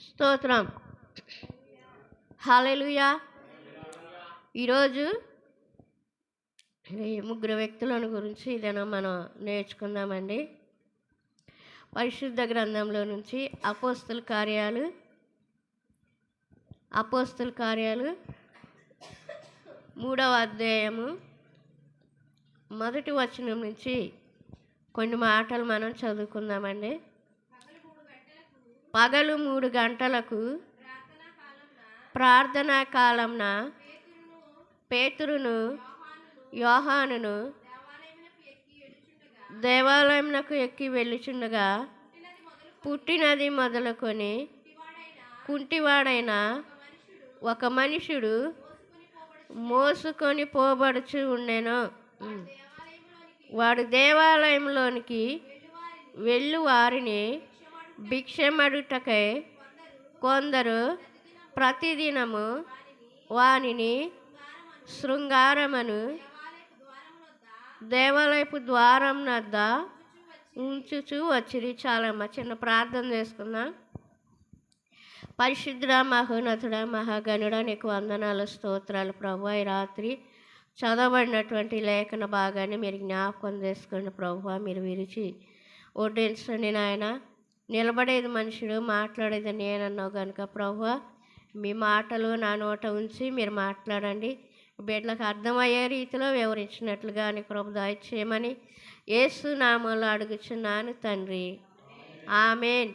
స్తోత్రం. హల్లెలూయా. ఈరోజు ఈ ముగ్గురు వ్యక్తులను గురించి ఇదేనా మనం నేర్చుకుందామండి. పరిశుద్ధ గ్రంథంలో నుంచి అపోస్తల కార్యాలు 3వ అధ్యాయము 1వ వచనం నుంచి కొన్ని మాటలు మనం చదువుకుందామండి. పగలు 3 గంటలకు ప్రార్థనా కాలంన పేతురును యోహానును దేవాలయమునకు ఎక్కి వెళ్ళుచుండగా పుట్టినది మొదలుకొని కుంటివాడైన ఒక మనుషుడు మోసుకొని పోబడుచు ఉండెను. వాడు దేవాలయంలోనికి వెళ్ళు వారిని భిక్షమడుటకై కొందరు ప్రతిదినము వానిని శృంగారమును దేవాలయపు ద్వారం వద్ద ఉంచుచూ వచ్చిరి. చాలమ్మ చిన్న ప్రార్థన చేసుకుందాం. పరిశుద్ధుడా, మహోన్నతుడా, మహాగణుడా, నీకు వందనాలు, స్తోత్రాలు ప్రభువా. ఈ రాత్రి చదవబడినటువంటి లేఖన భాగాన్ని మీరు జ్ఞాపకం చేసుకోండి ప్రభువా. మీరు విరిచి వడ్డించండి నాయన. నిలబడేది మనుషుడు, మాట్లాడేది నేనన్నావు కనుక ప్రభువా, మీ మాటలు నా నోట ఉంచి మీరు మాట్లాడండి. బిడ్డలకు అర్థమయ్యే రీతిలో వివరించినట్లుగా నీ కృప దయచేయమని యేసు నామములో అడుగుచున్నాను తండ్రి, ఆమేన్.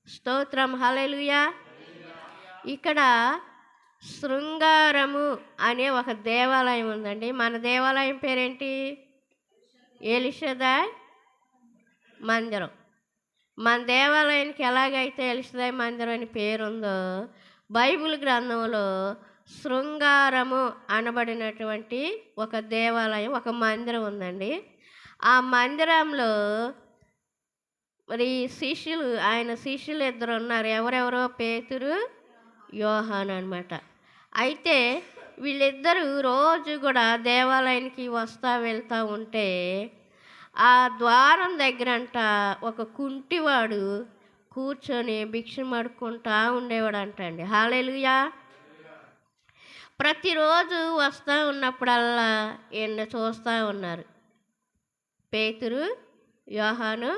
స్తోత్రం. హల్లెలూయా. ఇక్కడ శృంగారము అనే ఒక దేవాలయం ఉందండి. మన దేవాలయం పేరేంటి? ఎలీషదాయి మందిరం. మన దేవాలయానికి ఎలాగైతే ఎలీషదాయి మందిరం అని పేరుందో, బైబిల్ గ్రంథంలో శృంగారము అనబడినటువంటి ఒక దేవాలయం, ఒక మందిరం ఉందండి. ఆ మందిరంలో మరి ఆయన శిష్యులు ఇద్దరు ఉన్నారు. ఎవరెవరో? పేతురు, యోహాను అనమాట. అయితే వీళ్ళిద్దరూ రోజు కూడా దేవాలయానికి వస్తూ వెళ్తూ ఉంటే ఆ ద్వారం దగ్గరంట ఒక కుంటివాడు కూర్చొని భిక్షం అడుక్కుంటా ఉండేవాడు అంటండి. హల్లెలూయా. ప్రతిరోజు వస్తూ ఉన్నప్పుడల్లా ఈయన చూస్తూ ఉన్నారు. పేతురు, యోహాను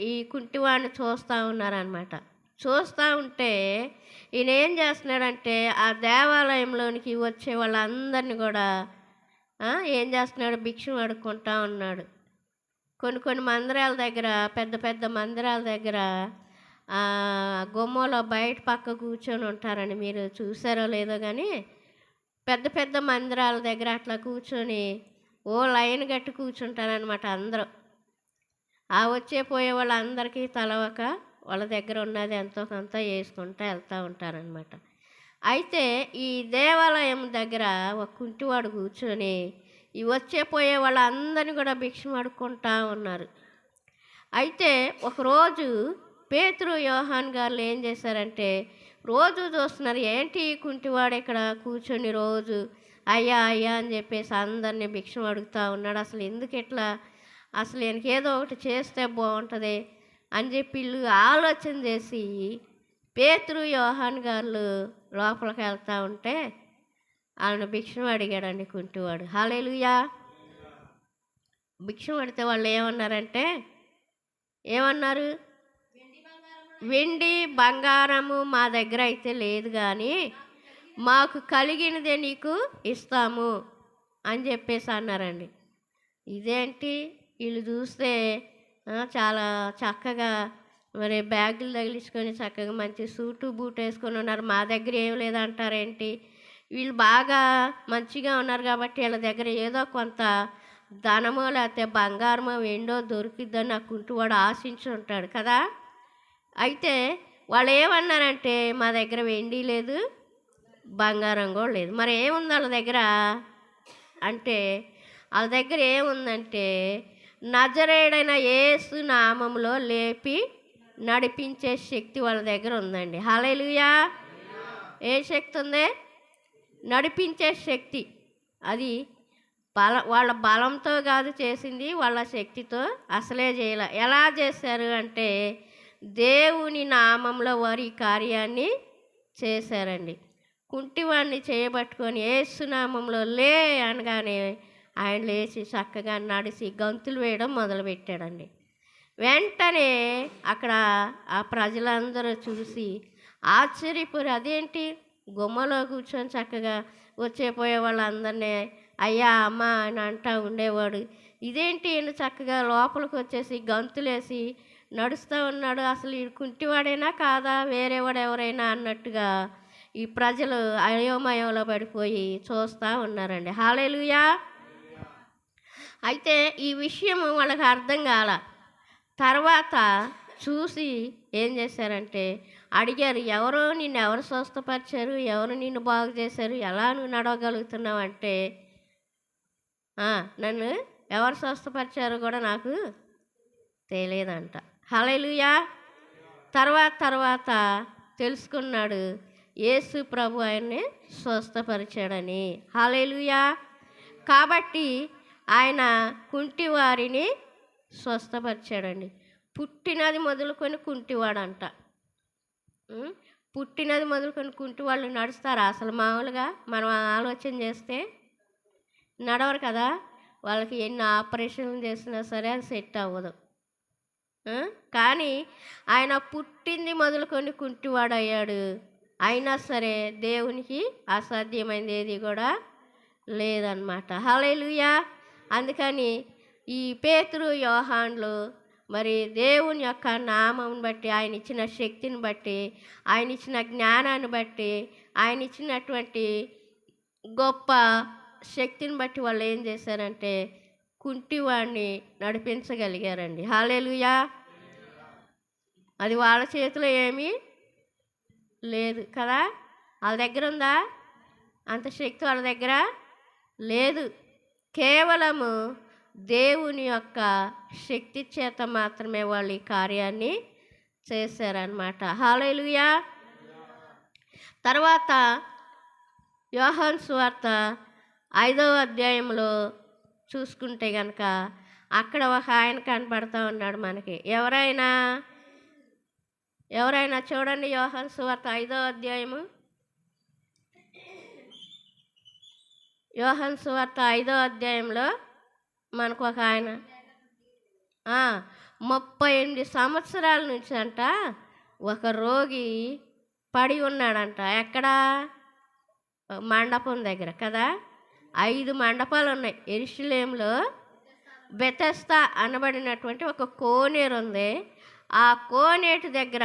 ఈ కుంటివాడిని చూస్తూ ఉన్నారనమాట. చూస్తూ ఉంటే ఈయన ఏం చేస్తున్నాడంటే ఆ దేవాలయంలోనికి వచ్చే వాళ్ళందరినీ కూడా ఏం చేస్తున్నాడు? భిక్షం అడుక్కుంటా ఉన్నాడు. కొన్ని మందిరాల దగ్గర, పెద్ద పెద్ద మందిరాల దగ్గర గుమ్మలో బయట పక్క కూర్చొని ఉంటారండి. మీరు చూసారో లేదో కానీ పెద్ద పెద్ద మందిరాల దగ్గర అట్లా కూర్చొని లైన్ గట్టి కూర్చుంటారనమాట అందరూ. ఆ వచ్చే పోయే వాళ్ళందరికీ తలవక వాళ్ళ దగ్గర ఉన్నది ఎంతో కొంత వేసుకుంటూ వెళ్తూ ఉంటారనమాట. అయితే ఈ దేవాలయం దగ్గర ఒక కుంటివాడు కూర్చొని ఈ వచ్చే పోయే వాళ్ళందరినీ కూడా భిక్షం అడుక్కుంటా ఉన్నారు. అయితే ఒకరోజు పేతురు, యోహాన్ గారు ఏం చేశారంటే రోజు చూస్తున్నారు, ఏంటి ఈ కుంటివాడు ఇక్కడ కూర్చొని రోజు అయ్యా అయ్యా అని చెప్పేసి అందరినీ భిక్షం అడుగుతూ ఉన్నాడు. అసలు ఎందుకు ఇట్లా, అసలు ఈయనకి ఏదో ఒకటి చేస్తే బాగుంటుంది అని చెప్పి వీళ్ళు ఆలోచన చేసి పేతురు, యోహాన్ గారు లోపలికి వెళ్తూ ఉంటే ఆయన భిక్షం అడిగాడండి కుంటివాడు. హల్లెలూయా. భిక్షం అడిగితే వాళ్ళు ఏమన్నారు? వెండి బంగారము మా దగ్గర అయితే లేదు, కానీ మాకు కలిగినదే నీకు ఇస్తాము అని చెప్పేసి అన్నారండి. ఇదేంటి, వీళ్ళు చూస్తే చాలా చక్కగా మరి బ్యాగులు తగిలించుకొని చక్కగా మంచి సూటు బూట్ వేసుకొని ఉన్నారు. మా దగ్గర ఏం లేదంటారేంటి? వీళ్ళు బాగా మంచిగా ఉన్నారు కాబట్టి వీళ్ళ దగ్గర ఏదో కొంత ధనమో లేకపోతే బంగారమో వెండో దొరికిద్దని ఆ కుంటివాడు ఆశించి ఉంటాడు కదా. అయితే వాళ్ళు ఏమన్నారంటే మా దగ్గర వెండి లేదు, బంగారం కూడా లేదు. మరి ఏముంది వాళ్ళ దగ్గర అంటే, వాళ్ళ దగ్గర ఏముందంటే నజరేయుడైన యేసు నామములో లేపి నడిపించే శక్తి వాళ్ళ దగ్గర ఉందండి. హల్లెలూయా. ఏ శక్తి ఉంది? నడిపించే శక్తి. అది వాళ్ళ బలంతో కాదు చేసింది, వాళ్ళ శక్తితో అసలే చేయలే. ఎలా చేశారు అంటే దేవుని నామంలో వారు ఈ కార్యాన్ని చేశారండి. కుంటివాడిని చేయబట్టుకొని యేసు నామంలో లే అనగానే ఆయన లేచి చక్కగా నడిచి గంతులు వేయడం మొదలుపెట్టాడండి. వెంటనే అక్కడ ఆ ప్రజలందరూ చూసి ఆశ్చర్యపోయి, అదేంటి గుమ్మలో కూర్చొని చక్కగా వచ్చేపోయే వాళ్ళందరినీ అయ్యా అమ్మ అని అంటూ ఉండేవాడు, ఇదేంటి ఈయన చక్కగా లోపలికి వచ్చేసి గంతులేసి నడుస్తూ ఉన్నాడు, అసలు ఈ కుంటివాడైనా కాదా వేరేవాడు ఎవరైనా అన్నట్టుగా ఈ ప్రజలు అయోమయంలో పడిపోయి చూస్తూ ఉన్నారండి. హల్లెలూయా. అయితే ఈ విషయం వాళ్ళకి అర్థం కాల. తర్వాత చూసి ఏం చేశారంటే అడిగారు, ఎవరు స్వస్థపరిచారు, ఎవరు నిన్ను బాగు చేశారు, ఎలా నువ్వు నడవగలుగుతున్నావు అంటే, నన్ను ఎవరు స్వస్థపరిచారో కూడా నాకు తెలియదంట. హల్లెలూయా. తర్వాత తెలుసుకున్నాడు యేసు ప్రభు ఆయన్ని స్వస్థపరిచాడని. హల్లెలూయా. కాబట్టి ఆయన కుంటివారిని స్వస్థపరిచాడండి. పుట్టినది మొదలుకొని కుంటివాడంట. పుట్టినది మొదలుకొని కుంటివాళ్ళు నడుస్తారా అసలు? మామూలుగా మనం ఆలోచన చేస్తే నడవరు కదా. వాళ్ళకి ఎన్ని ఆపరేషన్లు చేసినా సరే అది సెట్ అవ్వదు. కానీ ఆయన పుట్టింది మొదలుకొని కుంటివాడయ్యాడు. అయినా సరే దేవునికి అసాధ్యమైనది ఏది కూడా లేదన్నమాట. హల్లెలూయా. అందుకని ఈ పేతురు యోహాన్లు మరి దేవుని యొక్క నామం బట్టి, ఆయన ఇచ్చిన శక్తిని బట్టి, ఆయన ఇచ్చిన జ్ఞానాన్ని బట్టి, ఆయన ఇచ్చినటువంటి గొప్ప శక్తిని బట్టి వాళ్ళు ఏం చేశారంటే కుంటివాడిని నడిపించగలిగారండి. హల్లెలూయా. అది వాళ్ళ చేతిలో ఏమీ లేదు కదా. వాళ్ళ దగ్గర ఉందా అంత శక్తి? వాళ్ళ దగ్గర లేదు. కేవలము దేవుని యొక్క శక్తి చేత మాత్రమే వాళ్ళు ఈ కార్యాన్ని చేశారన్నమాట. హల్లెలూయా. తర్వాత యోహాను సువార్త 5వ అధ్యాయంలో చూసుకుంటే కనుక అక్కడ ఒక ఆయన కనపడుతూ ఉన్నాడు మనకి. ఎవరైనా చూడండి, యోహాను సువార్త 5వ అధ్యాయము. యోహాను సువార్త 5వ అధ్యాయంలో మనకు ఒక ఆయన 38 సంవత్సరాల నుంచి అంట ఒక రోగి పడి ఉన్నాడంట. ఎక్కడ? మండపం దగ్గర కదా. 5 మండపాలు ఉన్నాయి యెరూషలేములో. బెతెస్దా అనబడినటువంటి ఒక కోనేరు ఉంది. ఆ కోనేటి దగ్గర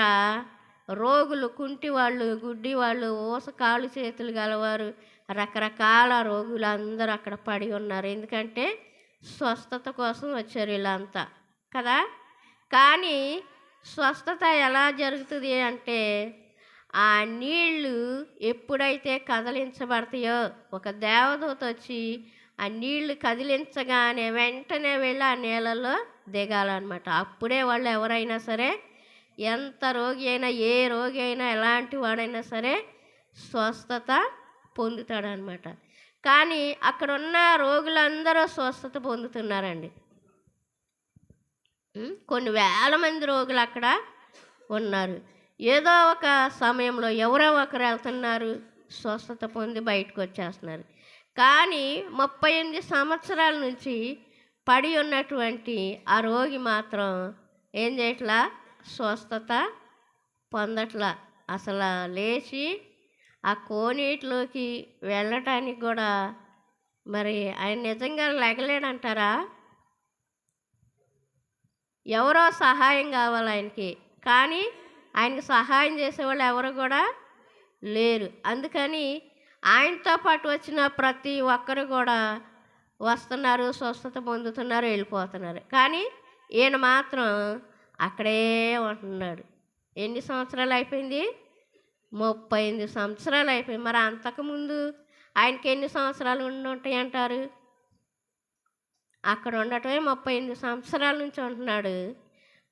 రోగులు, కుంటివాళ్ళు, గుడ్డివాళ్ళు, ఊస కాళ్ళు చేతులు గలవారు, రకరకాల రోగులు అందరూ అక్కడ పడి ఉన్నారు. ఎందుకంటే స్వస్థత కోసం వచ్చారు వీళ్ళంతా కదా. కానీ స్వస్థత ఎలా జరుగుతుంది అంటే ఆ నీళ్లు ఎప్పుడైతే కదిలించబడతాయో, ఒక దేవదూత వచ్చి ఆ నీళ్లు కదిలించగానే వెంటనే వెళ్ళి ఆ నీళ్ళల్లో దిగాలన్నమాట. అప్పుడే వాళ్ళు ఎవరైనా సరే, ఎంత రోగి అయినా, ఏ రోగి అయినా, ఎలాంటి వాడైనా సరే స్వస్థత పొందుతాడనమాట. కానీ అక్కడ ఉన్న రోగులందరూ స్వస్థత పొందుతున్నారండి. కొన్ని వేల మంది రోగులు అక్కడ ఉన్నారు. ఏదో ఒక సమయంలో ఎవరో ఒకరు వెళ్తున్నారు, స్వస్థత పొంది బయటకు వచ్చేస్తున్నారు. కానీ 38 సంవత్సరాల నుంచి పడి ఉన్నటువంటి ఆ రోగి మాత్రం ఏం చేయట్లా? స్వస్థత పొందట్లా. అసలు లేచి ఆ కోనేటిలోకి వెళ్ళటానికి కూడా మరి ఆయన నిజంగా లెగలేడంటారా? ఎవరో సహాయం కావాలి ఆయనకి, కానీ ఆయనకు సహాయం చేసేవాళ్ళు ఎవరు కూడా లేరు. అందుకని ఆయనతో పాటు వచ్చిన ప్రతి ఒక్కరు కూడా వస్తున్నారు, స్వస్థత పొందుతున్నారు, వెళ్ళిపోతున్నారు. కానీ ఈయన మాత్రం అక్కడే ఉంటున్నాడు. ఎన్ని సంవత్సరాలు అయిపోయింది? 38 సంవత్సరాలు అయిపోయింది. మరి అంతకుముందు ఆయనకి ఎన్ని సంవత్సరాలు ఉండి ఉంటాయి అంటారు? అక్కడ ఉండటమే 38 సంవత్సరాల నుంచి ఉంటున్నాడు.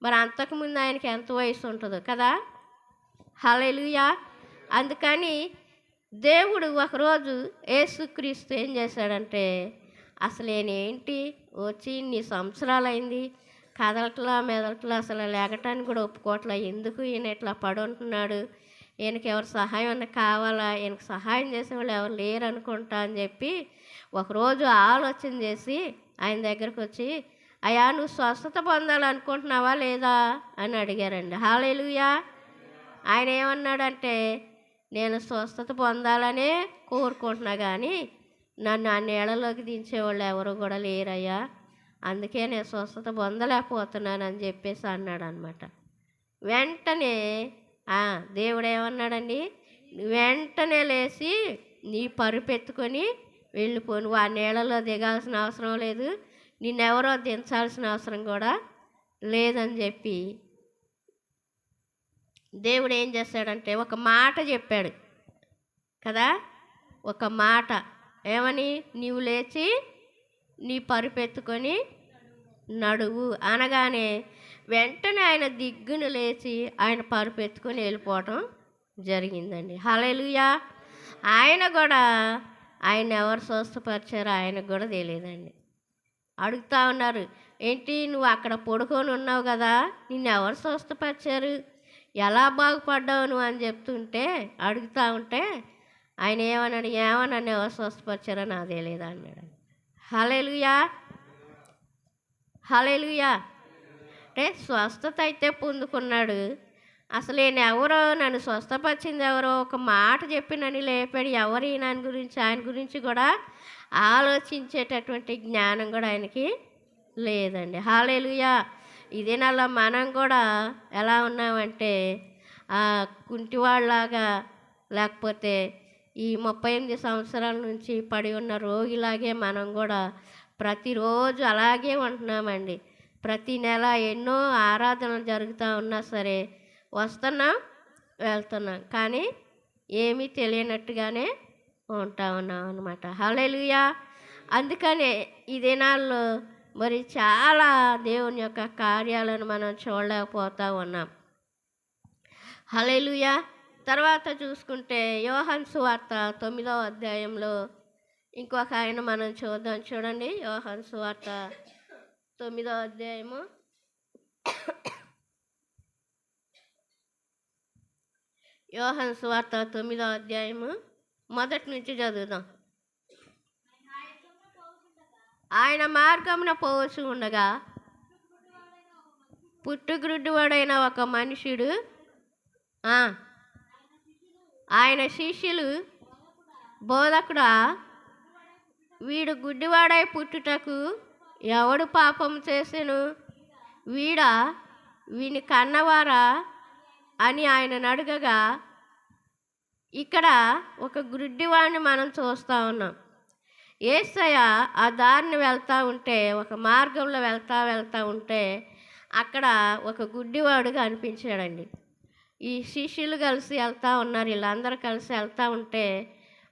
మరి అంతకుముందు ఆయనకి ఎంత వయసు ఉంటుందో కదా. హల్లెలూయా. అందుకని దేవుడు ఒకరోజు యేసుక్రీస్తు ఏం చేశాడంటే, అసలు ఏంటి వచ్చి ఇన్ని సంవత్సరాలైంది, కదలట్లా మెదలట్లా, అసలు లేగటానికి కూడా ఒప్పుకోవట్లా. ఎందుకు ఈయన ఇట్లా పడి ఉంటున్నాడు, ఈయనకి ఎవరు సహాయం అన్న కావాలా, ఈయనకి సహాయం చేసేవాళ్ళు ఎవరు లేరు అనుకుంటా అని చెప్పి ఒకరోజు ఆలోచన చేసి ఆయన దగ్గరకు వచ్చి, అయ్యా నువ్వు స్వస్థత పొందాలనుకుంటున్నావా లేదా అని అడిగారండి. హల్లెలూయా. ఆయన ఏమన్నాడంటే, నేను స్వస్థత పొందాలనే కోరుకుంటున్నా కానీ నన్ను ఆ నీళ్ళలోకి దించేవాళ్ళు ఎవరు కూడా లేరయ్యా, అందుకే నేను స్వస్థత పొందలేకపోతున్నాను అని చెప్పేసి అన్నాడు అనమాట. వెంటనే దేవుడు ఏమన్నాడండి, వెంటనే లేచి నీ పరుపెత్తుకొని వెళ్ళిపో, నువ్వు ఆ నీళ్ళలో దిగాల్సిన అవసరం లేదు, నిన్నెవరో దించాల్సిన అవసరం కూడా లేదని చెప్పి దేవుడు ఏం చేశాడంటే ఒక మాట చెప్పాడు కదా. ఒక మాట ఏమని, నీవు లేచి నీ పరుపెత్తుకొని నడువు అనగానే వెంటనే ఆయన దిగ్గును లేచి ఆయన పరుపెత్తుకొని వెళ్ళిపోవటం జరిగిందండి. హల్లెలూయా. ఆయన కూడా ఆయన ఎవరు స్వస్థపరిచారో ఆయనకు కూడా తెలియదండి. అడుగుతా ఉన్నారు, ఏంటి నువ్వు అక్కడ పడుకొని ఉన్నావు కదా, నిన్ను ఎవరు స్వస్థపరిచారు, ఎలా బాగుపడ్డావు నువ్వు అని చెప్తుంటే అడుగుతూ ఉంటే ఆయన ఏమన్నాడు, నన్ను ఎవరు స్వస్థపరిచారో నాకు తెలియదు అన్నాడు. హల్లెలూయా. హల్లెలూయా. అంటే స్వస్థత అయితే పొందుకున్నాడు, అసలు నేను ఎవరో, నన్ను స్వస్థపరిచింది ఎవరో, ఒక మాట చెప్పి నన్ను లేపాడు ఎవరు ఆయన గురించి కూడా ఆలోచించేటటువంటి జ్ఞానం కూడా ఆయనకి లేదండి. హల్లెలూయా. ఇదే నెల మనం కూడా ఎలా ఉన్నామంటే కుంటివాళ్ళలాగా, లేకపోతే ఈ 38 సంవత్సరాల నుంచి పడి ఉన్న రోగిలాగే మనం కూడా ప్రతిరోజు అలాగే ఉంటున్నామండి. ప్రతి నెల ఎన్నో ఆరాధనలు జరుగుతూ ఉన్నా సరే వస్తున్నాం వెళ్తున్నాం, కానీ ఏమీ తెలియనట్టుగానే ఉంటా ఉన్నాం అన్నమాట. హల్లెలూయా. అందుకనే ఈ దినాల్లో మరి చాలా దేవుని యొక్క కార్యాలను మనం చూడలేకపోతూ ఉన్నాం. హల్లెలూయా. తర్వాత చూసుకుంటే యోహాను సువార్త 9వ అధ్యాయంలో ఇంకొక ఆయన మనం చూద్దాం. చూడండి, యోహాను సువార్త 9వ అధ్యాయము యోహాను సువార్త 9వ అధ్యాయము మొదటి నుంచి చదువుదాం. ఆయన మార్గమున పోవచ్చు ఉండగా పుట్టుగుడ్డివాడైన ఒక మనుషుడు, ఆయన శిష్యులు, బోధకుడా, వీడు గుడ్డివాడై పుట్టుటకు ఎవడు పాపం చేసెను, వీడా వీని కన్నవారా అని ఆయన అడగగా, ఇక్కడ ఒక గుడ్డివాడిని మనం చూస్తూ ఉన్నాం. యేసయ్య ఆ దారిని వెళ్తూ ఉంటే, ఒక మార్గంలో వెళ్తూ ఉంటే అక్కడ ఒక గుడ్డివాడుగా అనిపించాడండి. ఈ శిష్యులు కలిసి వెళ్తూ ఉన్నారు, వీళ్ళందరూ కలిసి వెళ్తూ ఉంటే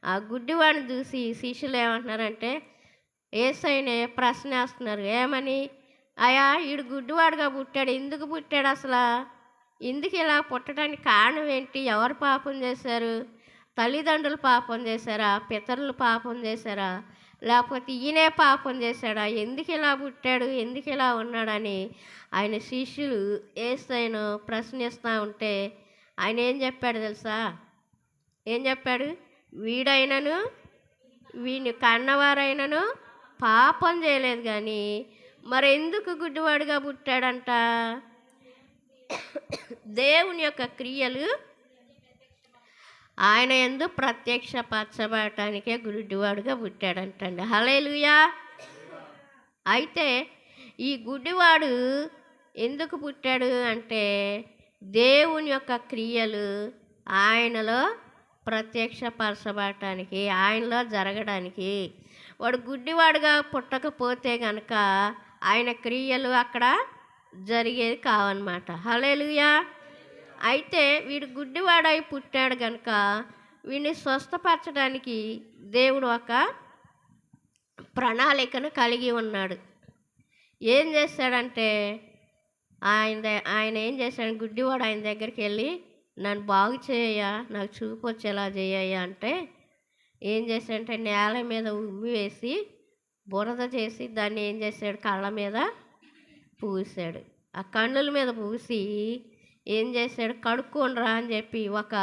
ఆ గుడ్డివాడిని చూసి శిష్యులు ఏమంటున్నారంటే యేసయ్యని ప్రశ్న వేస్తున్నారు. ఏమని, అయ్యా వీడు గుడ్డివాడుగా పుట్టాడు, ఎందుకు పుట్టాడు, అసలు ఎందుకు ఇలా పుట్టడానికి కారణం ఏంటి, ఎవరు పాపం చేశారు, తల్లిదండ్రులు పాపం చేశారా, పితరులు పాపం చేశారా, లేకపోతే ఈయనే పాపం చేశాడా, ఎందుకు ఇలా పుట్టాడు, ఎందుకు ఇలా ఉన్నాడని ఆయన శిష్యులు యేసయ్యను ప్రశ్నిస్తూ ఉంటే ఆయన ఏం చెప్పాడు తెలుసా, ఏం చెప్పాడు, వీడైనను వీని కన్నవారైనను పాపం చేయలేదు కానీ మరి ఎందుకు గుడ్డివాడుగా పుట్టాడంట, దేవుని యొక్క క్రియలు ఆయన యందు ప్రత్యక్షపరచబడటానికే గుడ్డివాడుగా పుట్టాడంటండి. హల్లెలూయా. అయితే ఈ గుడ్డివాడు ఎందుకు పుట్టాడు అంటే దేవుని యొక్క క్రియలు ఆయనలో ప్రత్యక్షపరచబడటానికి, ఆయనలో జరగడానికి. వాడు గుడ్డివాడుగా పుట్టకపోతే కనుక ఆయన క్రియలు అక్కడ జరిగేది కావన్నమాట. హల్లెలూయా. అయితే వీడు గుడ్డివాడై పుట్టాడు కనుక వీడిని స్వస్థపరచడానికి దేవుడు ఒక ప్రణాళికను కలిగి ఉన్నాడు. ఏం చేశాడంటే ఆయన ఏం చేశాడు, గుడ్డివాడు ఆయన దగ్గరికి వెళ్ళి నన్ను బాగు చేయయ్యా, నాకు చూపు వచ్చేలా చేయయ్యా అంటే ఏం చేశాడంటే నేల మీద ఉమ్మి వేసి బురద చేసి దాన్ని ఏం చేశాడు, కళ్ళ మీద పూసాడు. ఆ కన్నుల మీద పూసి ఏం చేశాడు, కడుక్కోనరా అని చెప్పి ఒక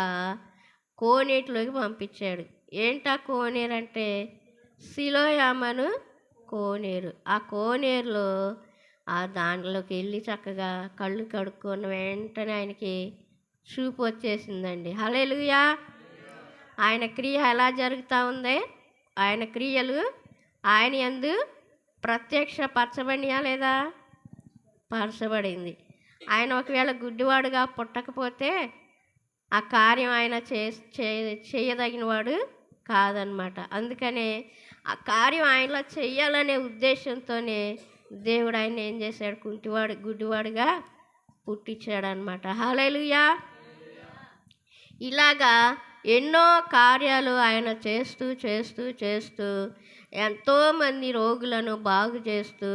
కోనేటిలోకి పంపించాడు. ఏంటా కోనేరు అంటే సిలోయామను కోనేరు. ఆ కోనేరులో దాంట్లోకి వెళ్ళి చక్కగా కళ్ళు కడుక్కొని వెంటనే ఆయనకి చూపు వచ్చేసిందండి. హల్లెలూయా. ఆయన క్రియ ఎలా జరుగుతూ ఉంది? ఆయన క్రియలు ఆయన యందు ప్రత్యక్షపరచబడియా లేదా? పరచబడింది. ఆయన ఒకవేళ గుడ్డివాడుగా పుట్టకపోతే ఆ కార్యం ఆయన చేయదగిన వాడు కాదనమాట. అందుకనే ఆ కార్యం ఆయనలో చెయ్యాలనే ఉద్దేశంతోనే దేవుడు ఆయన ఏం చేశాడు, గుడ్డివాడుగా పుట్టించాడనమాట. హల్లెలూయా. ఇలాగా ఎన్నో కార్యాలు ఆయన చేస్తూ చేస్తూ చేస్తూ ఎంతోమంది రోగులను బాగు చేస్తూ,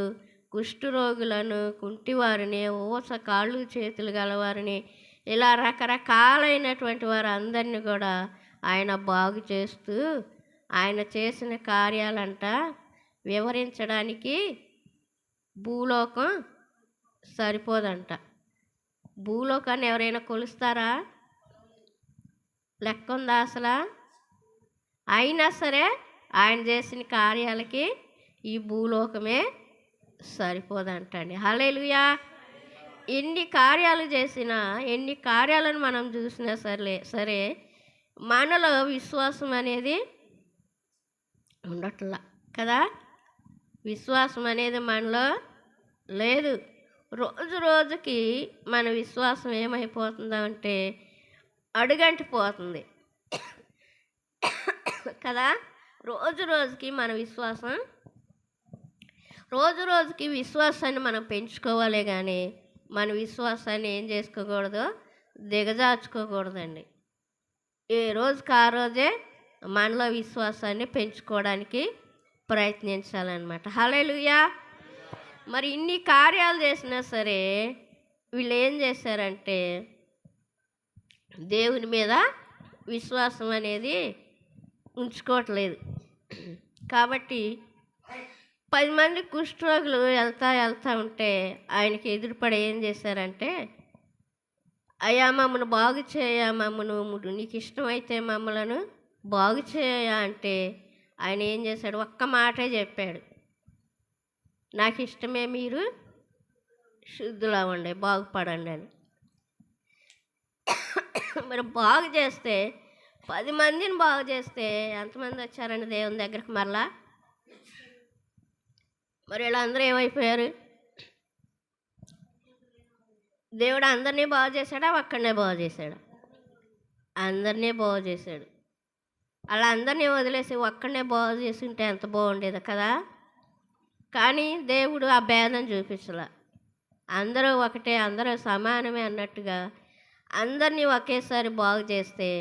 కుష్ఠరోగులను, కుంటివారిని, ఊస కాళ్ళు చేతులు గలవారిని, ఇలా రకరకాలైనటువంటి వారందరినీ కూడా ఆయన బాగు చేస్తూ, ఆయన చేసిన కార్యాలంట వివరించడానికి భూలోకం సరిపోదంట. భూలోకాన్ని ఎవరైనా కొలుస్తారా? లెక్క ఉందా అసలు? అయినా సరే ఆయన చేసిన కార్యాలకి ఈ భూలోకమే సరిపోదంటండి. హల్లెలూయా. ఎన్ని కార్యాలు చేసినా, ఎన్ని కార్యాలను మనం చూసినా సరే మనలో విశ్వాసం అనేది ఉండట్లా కదా. విశ్వాసం అనేది మనలో లేదు. రోజు రోజుకి మన విశ్వాసం ఏమైపోతుందంటే అడుగంటిపోతుంది కదా. రోజు రోజుకి మన విశ్వాసం, రోజు రోజుకి విశ్వాసాన్ని మనం పెంచుకోవాలే కానీ మన విశ్వాసాన్ని ఏం చేసుకోకూడదు, దిగజార్చుకోకూడదండి. ఏ రోజుకి ఆ రోజే మనలో విశ్వాసాన్ని పెంచుకోవడానికి ప్రయత్నించాలన్నమాట. హల్లెలూయా. మరి ఇన్ని కార్యాలు చేసినా సరే వీళ్ళు ఏం చేశారంటే దేవుని మీద విశ్వాసం అనేది ఉంచుకోవట్లేదు. కాబట్టి 10 మంది కుష్ఠరోగులు వెళ్తా ఉంటే ఆయనకి ఎదురుపడి ఏం చేశారంటే, అయ్యా మమ్మల్ని బాగు చేయ, నీకు ఇష్టమైతే మమ్మలను బాగు చేయ అంటే ఆయన ఏం చేశాడు, ఒక్క మాటే చెప్పాడు, నాకు ఇష్టమే, మీరు శుద్ధులవ్వండి, బాగుపడండి అని. మరి బాగు చేస్తే 10 మందిని బాగు చేస్తే ఎంతమంది వచ్చారండి దేవుని దగ్గరికి? మరలా మరి వీళ్ళందరూ ఏమైపోయారు? దేవుడు అందరినీ బాగు చేశాడా, ఒక్కడనే బాగు చేశాడా? అందరినీ బాగు చేశాడు. అలా అందరినీ వదిలేసి ఒక్కడనే బాగు చేసి ఉంటే ఎంత బాగుండేది కదా. కానీ దేవుడు ఆ భేదం చూపించలా. అందరూ ఒకటే, అందరూ సమానమే అన్నట్టుగా అందరినీ ఒకేసారి బాగు చేస్తే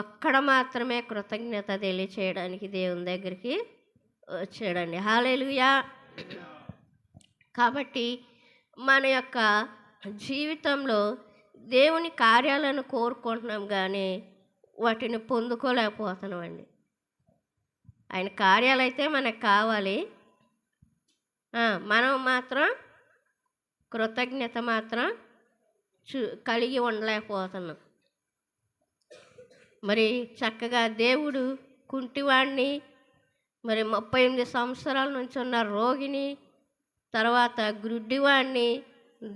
ఒక్కడ మాత్రమే కృతజ్ఞత తెలియచేయడానికి దేవుని దగ్గరికి వచ్చాడండి. హల్లెలూయా. కాబట్టి మన యొక్క జీవితంలో దేవుని కార్యాలను కోరుకుంటున్నాం కానీ వాటిని పొందుకోలేకపోతున్నామండి. ఆయన కార్యాలు అయితే మనకు కావాలి, మనం మాత్రం కృతజ్ఞత మాత్రం కలిగి ఉండలేకపోతున్నాం. మరి చక్కగా దేవుడు కుంటివాడిని, మరి 38 సంవత్సరాల నుంచి ఉన్న రోగిని, తర్వాత గుడ్డివాడిని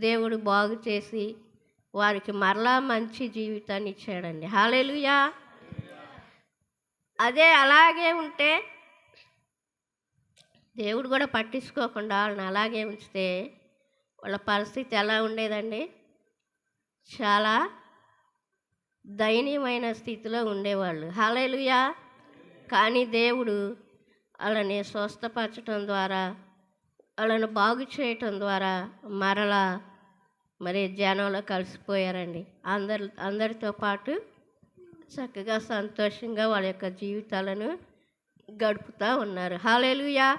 దేవుడు బాగు చేసి వారికి మరలా మంచి జీవితాన్ని ఇచ్చాడండి. హల్లెలూయా. అదే అలాగే ఉంటే దేవుడు కూడా పట్టించుకోకుండా వాళ్ళని అలాగే ఉంచితే వాళ్ళ పరిస్థితి ఎలా ఉండేదండి? చాలా దయనీయమైన స్థితిలో ఉండేవాళ్ళు. హల్లెలూయా. కానీ దేవుడు వాళ్ళని స్వస్థపరచడం ద్వారా, వాళ్ళని బాగు చేయటం ద్వారా మరలా మరి జనంలో కలిసిపోయారండి. అందరితో పాటు చక్కగా సంతోషంగా వాళ్ళ యొక్క జీవితాలను గడుపుతూ ఉన్నారు. హల్లెలూయా.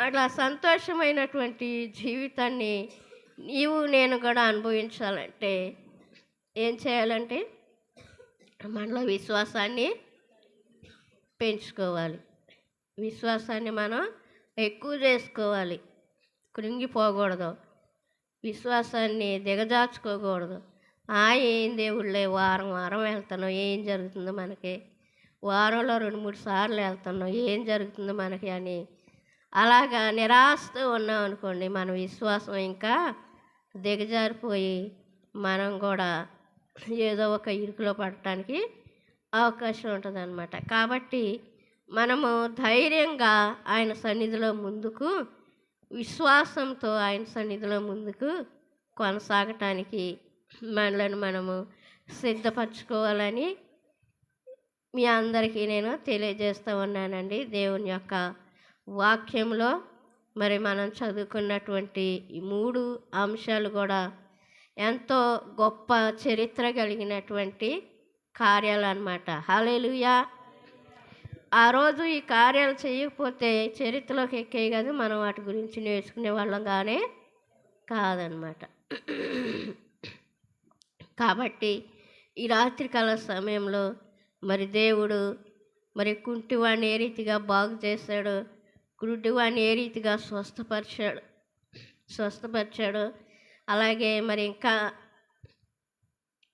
అట్లా సంతోషమైనటువంటి జీవితాన్ని నీవు నేను కూడా అనుభవించాలంటే ఏం చేయాలంటే మనలో విశ్వాసాన్ని పెంచుకోవాలి. విశ్వాసాన్ని మనం ఎక్కువ చేసుకోవాలి. కృంగిపోకూడదు, విశ్వాసాన్ని దిగజార్చుకోకూడదు. ఏం దేవుళ్ళే వారం వారం వెళ్తున్నాం, ఏం జరుగుతుందో మనకి, వారంలో 2-3 సార్లు వెళ్తున్నాం, ఏం జరుగుతుందో మనకి అని అలాగా నిరాశతో ఉన్నాం అనుకోండి, మన విశ్వాసం ఇంకా దిగజారిపోయి మనం కూడా ఏదో ఒక ఇరుకులో పడటానికి అవకాశం ఉంటుందన్నమాట. కాబట్టి మనము ధైర్యంగా ఆయన సన్నిధిలో ముందుకు, విశ్వాసంతో ఆయన సన్నిధిలో ముందుకు కొనసాగటానికి మనలను మనము సిద్ధపరచుకోవాలని మీ అందరికీ నేను తెలియజేస్తూ ఉన్నానండి. దేవుని యొక్క వాక్యంలో మరి మనం చదువుకున్నటువంటి ఈ 3 అంశాలు కూడా ఎంతో గొప్ప చరిత్ర కలిగినటువంటి కార్యాలు అన్నమాట. హల్లెలూయా. ఆ రోజు ఈ కార్యాలు చేయకపోతే చరిత్రలోకి ఎక్కేవి కాదు, మనం వాటి గురించి నేర్చుకునే వాళ్ళం కానీ కాదనమాట. కాబట్టి ఈ రాత్రికాల సమయంలో మరి దేవుడు మరి కుంటివాడిని ఏ రీతిగా బాగు చేశాడు, గుడ్డివాడిని ఏ రీతిగా స్వస్థపరిచాడు, అలాగే మరి ఇంకా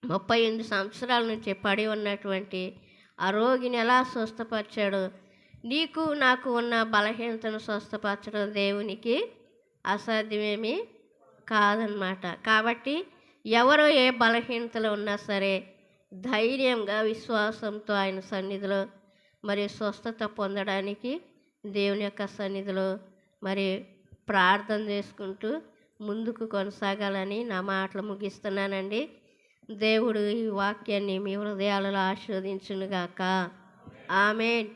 38 సంవత్సరాల నుంచి పడి ఉన్నటువంటి ఆ రోగిని ఎలా స్వస్థపరిచాడు. నీకు నాకు ఉన్న బలహీనతను స్వస్థపరచడం దేవునికి అసాధ్యమేమీ కాదన్నమాట. కాబట్టి ఎవరు ఏ బలహీనతలో ఉన్నా సరే ధైర్యంగా విశ్వాసంతో ఆయన సన్నిధిలో మరి స్వస్థత పొందడానికి దేవుని యొక్క సన్నిధిలో మరి ప్రార్థన చేసుకుంటూ ముందుకు కొనసాగాలని నా మాటలు ముగిస్తున్నానండి. దేవుడు ఈ వాక్యాన్ని మీ హృదయాలలో ఆశీర్వదించునుగాక. ఆమేన్.